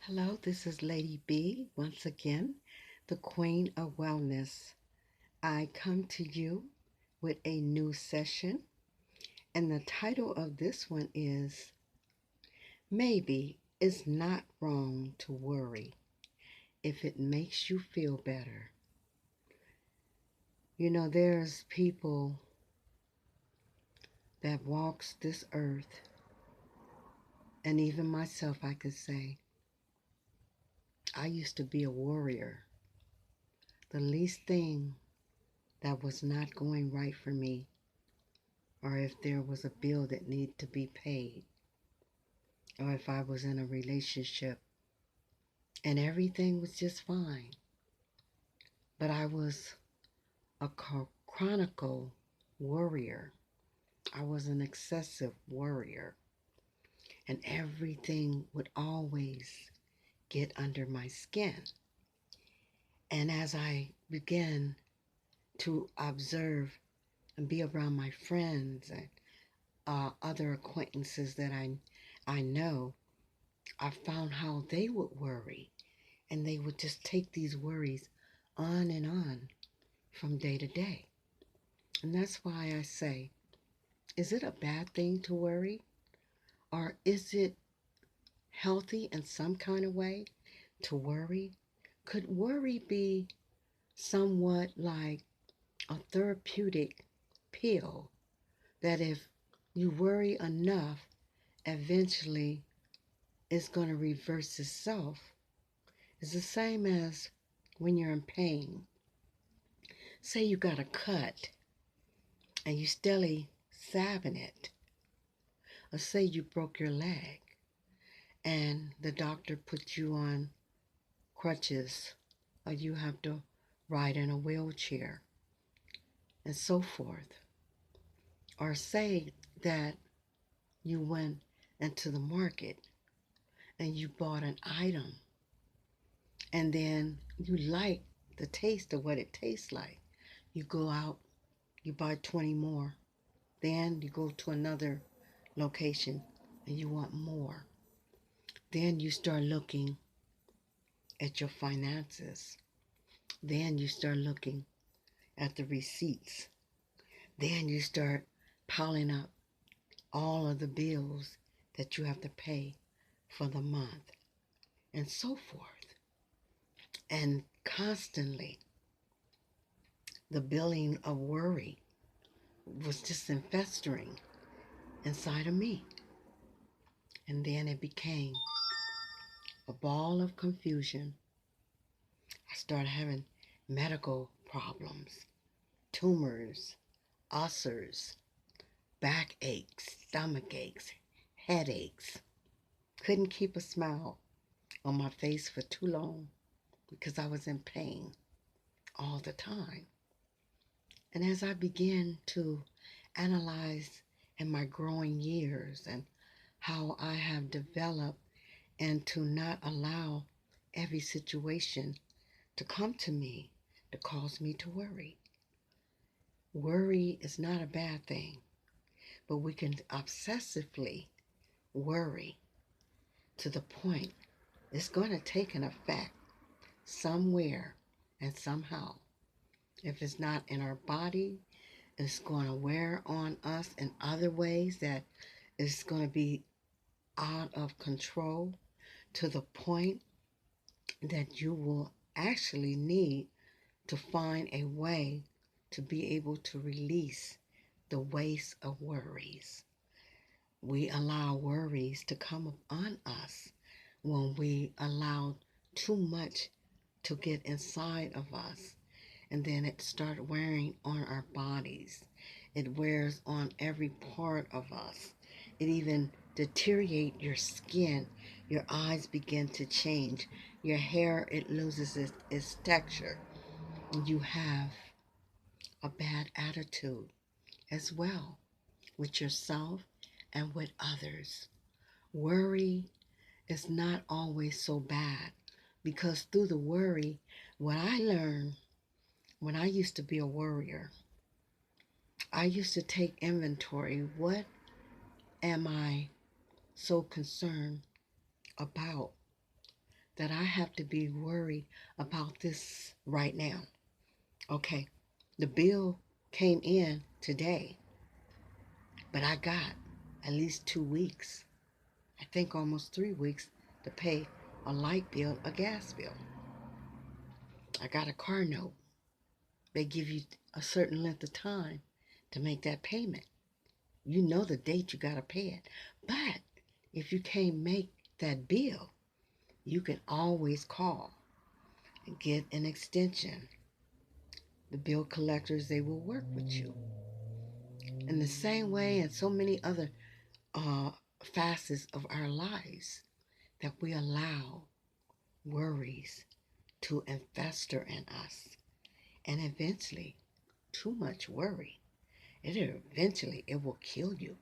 Hello, this is Lady B once again, the Queen of Wellness. I come to you with a new session, and the title of this one is Maybe It's Not Wrong to Worry If It Makes You Feel Better. You know, there's people that walks this earth, and even myself, I could say, I used to be a warrior. The least thing that was not going right for me, or if there was a bill that needed to be paid, or if I was in a relationship and everything was just fine. But I was a chronicle worrier. I was an excessive worrier, and everything would always get under my skin. And as I began to observe and be around my friends and other acquaintances that I know, I found how they would worry, and they would just take these worries on and on from day to day. And that's why I say, is it a bad thing to worry? Or is it healthy in some kind of way to worry? Could worry be somewhat like a therapeutic pill that if you worry enough, eventually it's going to reverse itself? It's the same as when you're in pain. Say you got a cut and you steadily salving it. Or say you broke your leg and the doctor put you on crutches, or you have to ride in a wheelchair, and so forth. Or say that you went into the market and you bought an item and then you like the taste of what it tastes like. You go out, you buy 20 more. Then you go to another location and you want more. Then you start looking at your finances. Then you start looking at the receipts. Then you start piling up all of the bills that you have to pay for the month, and so forth. And constantly, the billing of worry was just festering inside of me. And then it became a ball of confusion. I started having medical problems, tumors, ulcers, backaches, stomach aches, headaches. Couldn't keep a smile on my face for too long because I was in pain all the time. And as I began to analyze in my growing years and how I have developed and to not allow every situation to come to me to cause me to worry. Worry is not a bad thing, but we can obsessively worry to the point it's going to take an effect somewhere and somehow. If it's not in our body, it's going to wear on us in other ways that it's going to be out of control to the point that you will actually need to find a way to be able to release the waste of worries. We allow worries to come upon us when we allow too much to get inside of us, and then it starts wearing on our bodies. It wears on every part of us. It even deteriorates your skin. Your eyes begin to change. Your hair, it loses its texture. You have a bad attitude as well with yourself and with others. Worry is not always so bad because through the worry, what I learned when I used to be a worrier, I used to take inventory. What am I so concerned about? that I have to be worried about this right now. Okay, the bill came in today, but I got at least 2 weeks, I think almost 3 weeks, to pay a light bill, a gas bill. I got a car note. They give you a certain length of time to make that payment. You know the date you got to pay it. But if you can't make that bill, you can always call and get an extension. The bill collectors, they will work with you. In the same way, and so many other uh, facets of our lives, that we allow worries to fester in us. And eventually, too much worry, it will kill you,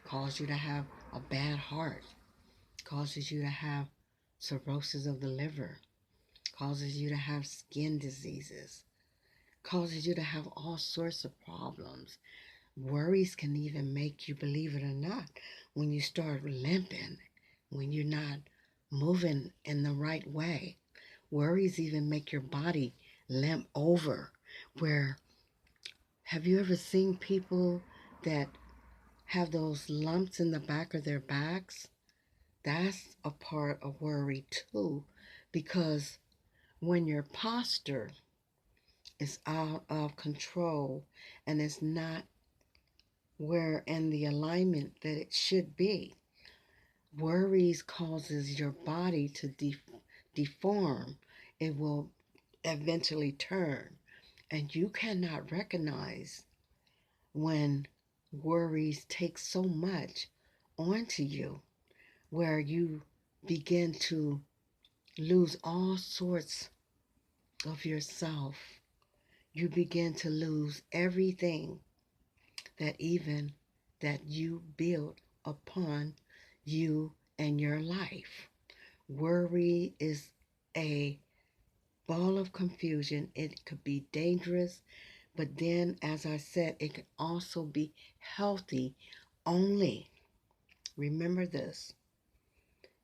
cause you to have a bad heart, causes you to have cirrhosis of the liver, causes you to have skin diseases, causes you to have all sorts of problems. Worries can even make you, believe it or not, when you start limping, when you're not moving in the right way. Worries even make your body limp over. Where, have you ever seen people that have those lumps in the back of their backs? That's a part of worry too, because when your posture is out of control and it's not where in the alignment that it should be, worries causes your body to deform. It will eventually turn, and you cannot recognize when worries take so much onto you, where you begin to lose all sorts of yourself. You begin to lose everything that even that you built upon you and your life. Worry is a ball of confusion. It could be dangerous, but then, as I said, it can also be healthy only. Remember this.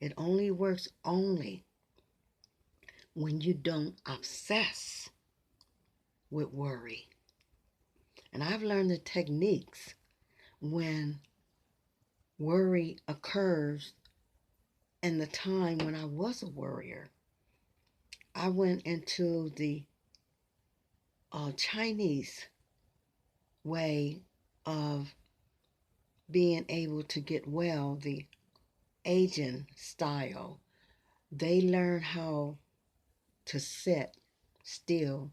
It only works only when you don't obsess with worry. And I've learned the techniques when worry occurs in the time when I was a worrier. I went into the Chinese way of being able to get well, the Asian style. They learn how to sit still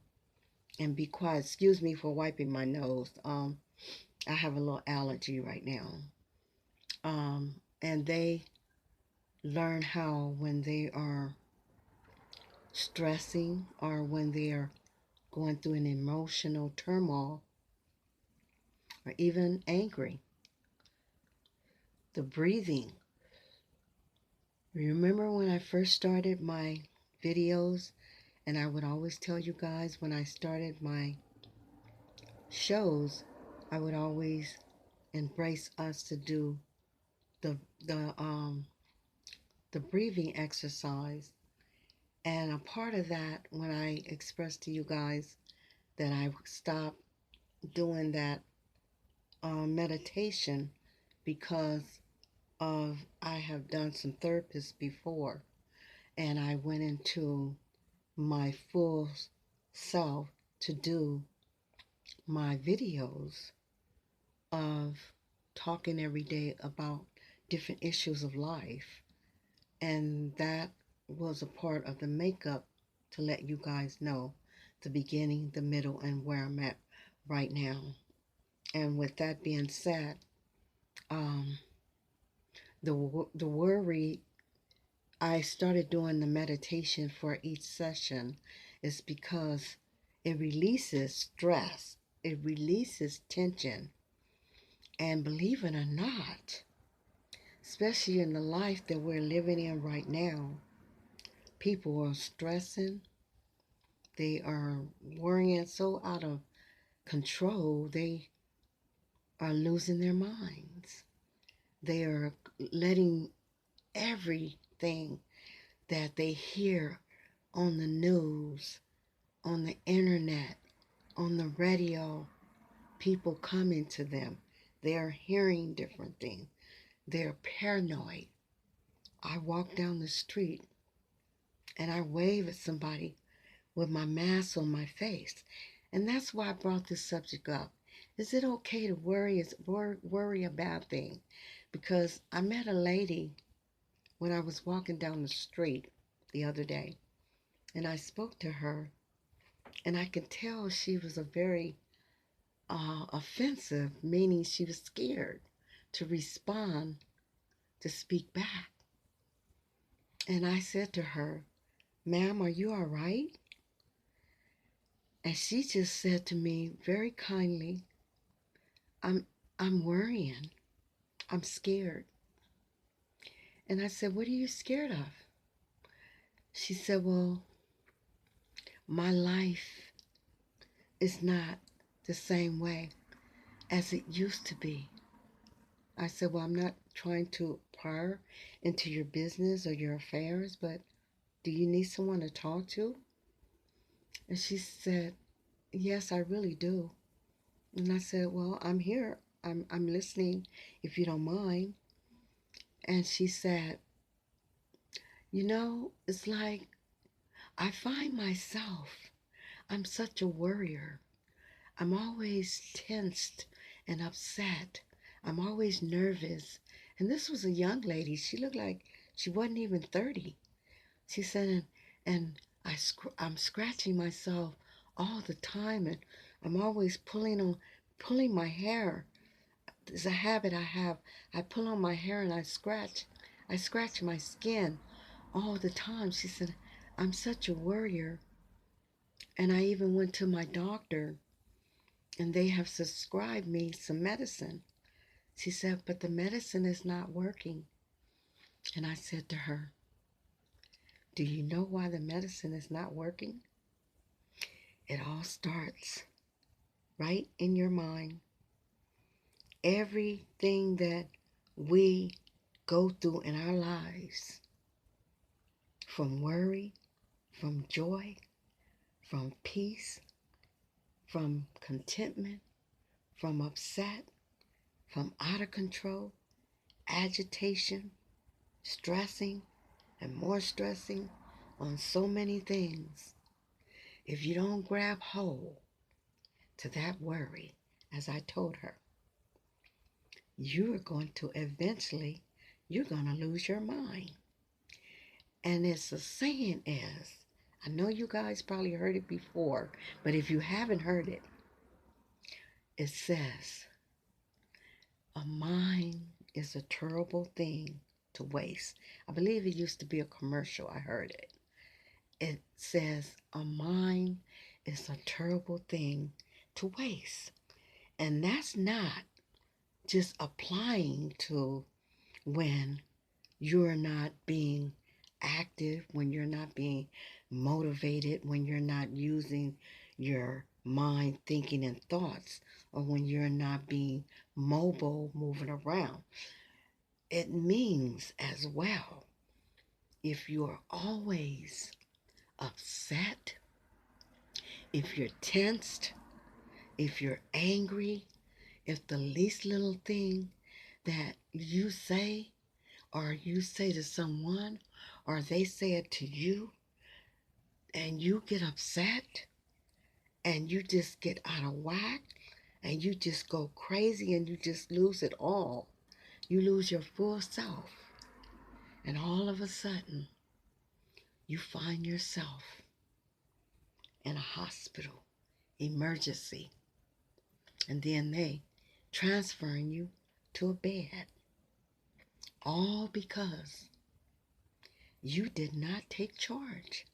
and be quiet. Excuse me for wiping my nose. I have a little allergy right now. And they learn how, when they are stressing or when they are going through an emotional turmoil or even angry, the breathing. Remember when I first started my videos, and I would always tell you guys when I started my shows, I would always embrace us to do the the um the breathing exercise. And a part of that, when I expressed to you guys that I stopped doing that meditation because of I have done some therapists before, and I went into my full self to do my videos of talking every day about different issues of life. And that was a part of the makeup to let you guys know the beginning, the middle, and where I'm at right now. And with that being said, um, the worry, I started doing the meditation for each session is because it releases stress, it releases tension. And believe it or not, especially in the life that we're living in right now, people are stressing, they are worrying so out of control, they are losing their minds. They are letting everything that they hear on the news, on the internet, on the radio, people coming to them. They're hearing different things. They're paranoid. I walk down the street and I wave at somebody with my mask on my face. And that's why I brought this subject up. Is it okay to worry a bad thing? Because I met a lady when I was walking down the street the other day, and I spoke to her, and I could tell she was a very offensive, meaning she was scared to respond, to speak back. And I said to her, "Ma'am, are you all right?" And she just said to me very kindly, I'm I'm worrying. I'm scared. And I said, "What are you scared of?" She said, "Well, my life is not the same way as it used to be." I said, "Well, I'm not trying to pry into your business or your affairs, but do you need someone to talk to?" And she said, "Yes, I really do." And I said, "Well, I'm here. I'm listening if you don't mind." And she said, it's like I find myself, I'm such a worrier. I'm always tensed and upset. I'm always nervous." And this was a young lady. She looked like she wasn't even 30. She said, and I'm scratching myself all the time, and I'm always pulling my hair. It's a habit I have. I pull on my hair and I scratch. I scratch my skin all the time. She said, "I'm such a worrier." And I even went to my doctor, and they have subscribed me some medicine. She said, "But the medicine is not working." And I said to her, "Do you know why the medicine is not working?" It all starts right in your mind. Everything that we go through in our lives, from worry, from joy, from peace, from contentment, from upset, from out of control, agitation, stressing, and more stressing on so many things. If you don't grab hold to that worry, as I told her, you're going to lose your mind. And it's a saying is, I know you guys probably heard it before, but if you haven't heard it, it says, "A mind is a terrible thing to waste." I believe it used to be a commercial. I heard it. It says, "A mind is a terrible thing to waste." And that's not just applying to when you're not being active, when you're not being motivated, when you're not using your mind, thinking, and thoughts, or when you're not being mobile, moving around. It means as well, if you're always upset, if you're tensed, if you're angry, if the least little thing that you say, or you say to someone, or they say it to you, and you get upset, and you just get out of whack, and you just go crazy, and you just lose it all. You lose your full self. And all of a sudden, you find yourself in a hospital emergency, and then they transferring you to a bed, all because you did not take charge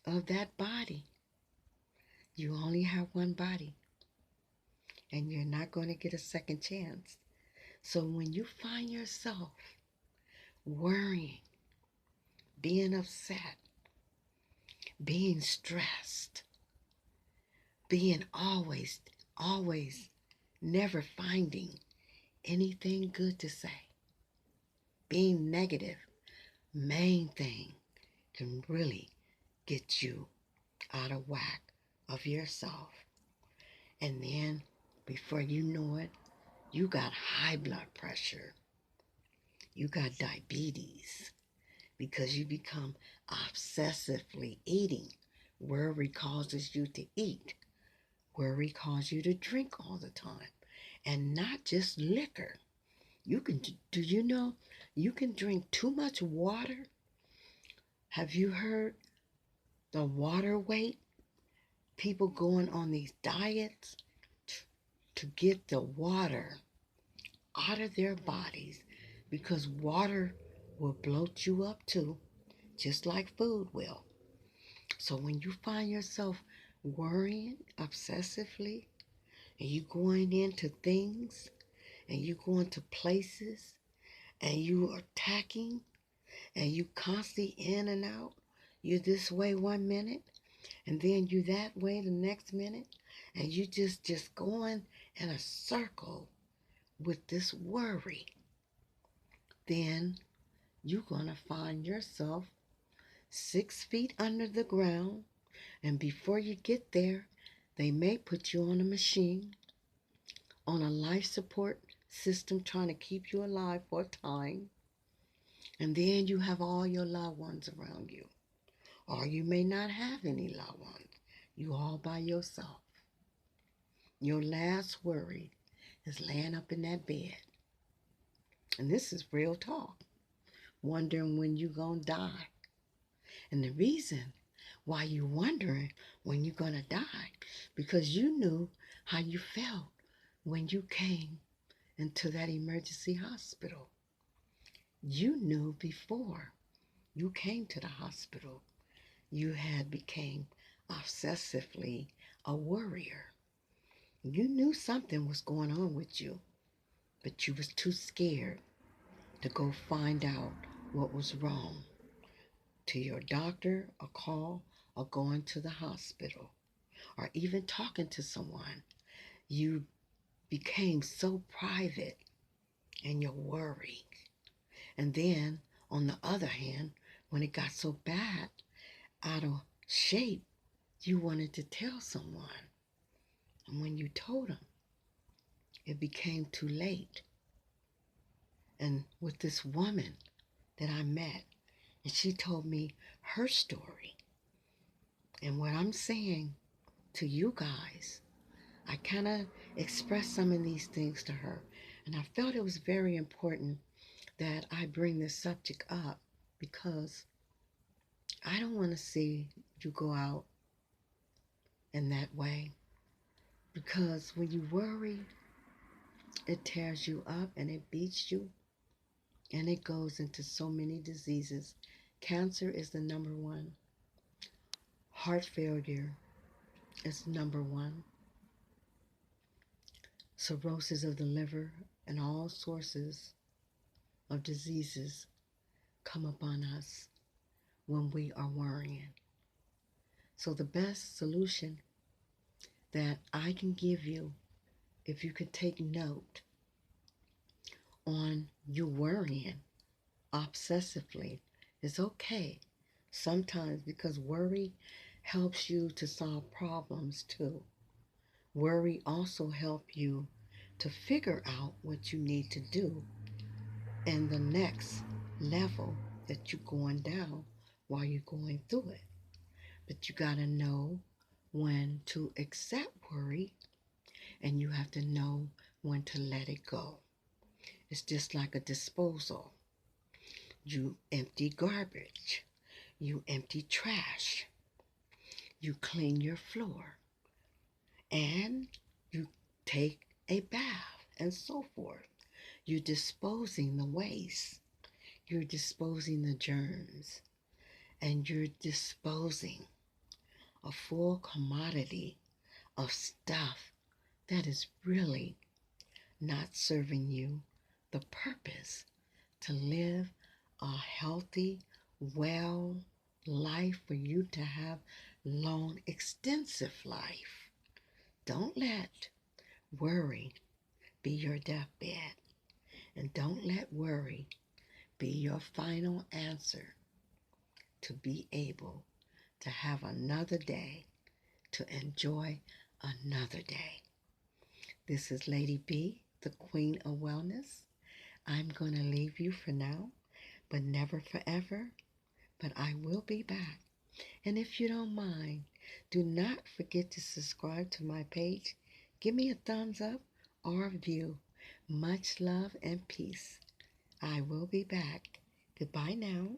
of that body. You only have one body, and you're not going to get a second chance. So when you find yourself worrying, being upset, being stressed, being always never finding anything good to say, being negative, main thing can really get you out of whack of yourself. And then before you know it, you got high blood pressure. You got diabetes because you become obsessively eating. Worry causes you to eat. Worry causes you to drink all the time. And not just liquor. Do you know you can drink too much water? Have you heard the water weight? People going on these diets to get the water out of their bodies because water will bloat you up too, just like food will. So when you find yourself worrying obsessively and you going into things and you going to places and you are attacking and you constantly in and out, you this way 1 minute and then you that way the next minute, and you just going in a circle with this worry, then you're going to find yourself 6 feet under the ground. And before you get there, they may put you on a machine, on a life support system, trying to keep you alive for a time. And then you have all your loved ones around you. Or you may not have any loved ones. You all by yourself. Your last worry is laying up in that bed. And this is real talk. Wondering when you're going to die. And the reason why you're wondering when you're going to die, because you knew how you felt when you came into that emergency hospital. You knew before you came to the hospital, you had became obsessively a worrier. You knew something was going on with you, but you was too scared to go find out what was wrong. To your doctor, a call, or going to the hospital, or even talking to someone. You became so private in your worry. And then, on the other hand, when it got so bad, out of shape, you wanted to tell someone. And when you told them, it became too late. And with this woman that I met, and she told me her story. And what I'm saying to you guys, I kind of expressed some of these things to her. And I felt it was very important that I bring this subject up because I don't want to see you go out in that way. Because when you worry, it tears you up and it beats you and it goes into so many diseases. Cancer is the number one. Heart failure is number one. Cirrhosis of the liver and all sources of diseases come upon us when we are worrying. So the best solution that I can give you, if you could take note on you worrying obsessively, is okay sometimes, because worry helps you to solve problems too. Worry also helps you to figure out what you need to do in the next level that you're going down while you're going through it. But you got to know when to accept worry, and you have to know when to let it go. It's just like a disposal. You empty garbage, you empty trash, you clean your floor, and you take a bath, and so forth. You're disposing the waste, you're disposing the germs, and you're disposing a full commodity of stuff that is really not serving you the purpose to live a healthy, well life, for you to have long, extensive life. Don't let worry be your deathbed, and don't let worry be your final answer to be able to have another day, to enjoy another day. This is Lady B, the Queen of Wellness. I'm going to leave you for now, but never forever. But I will be back. And if you don't mind, do not forget to subscribe to my page. Give me a thumbs up or a view. Much love and peace. I will be back. Goodbye now.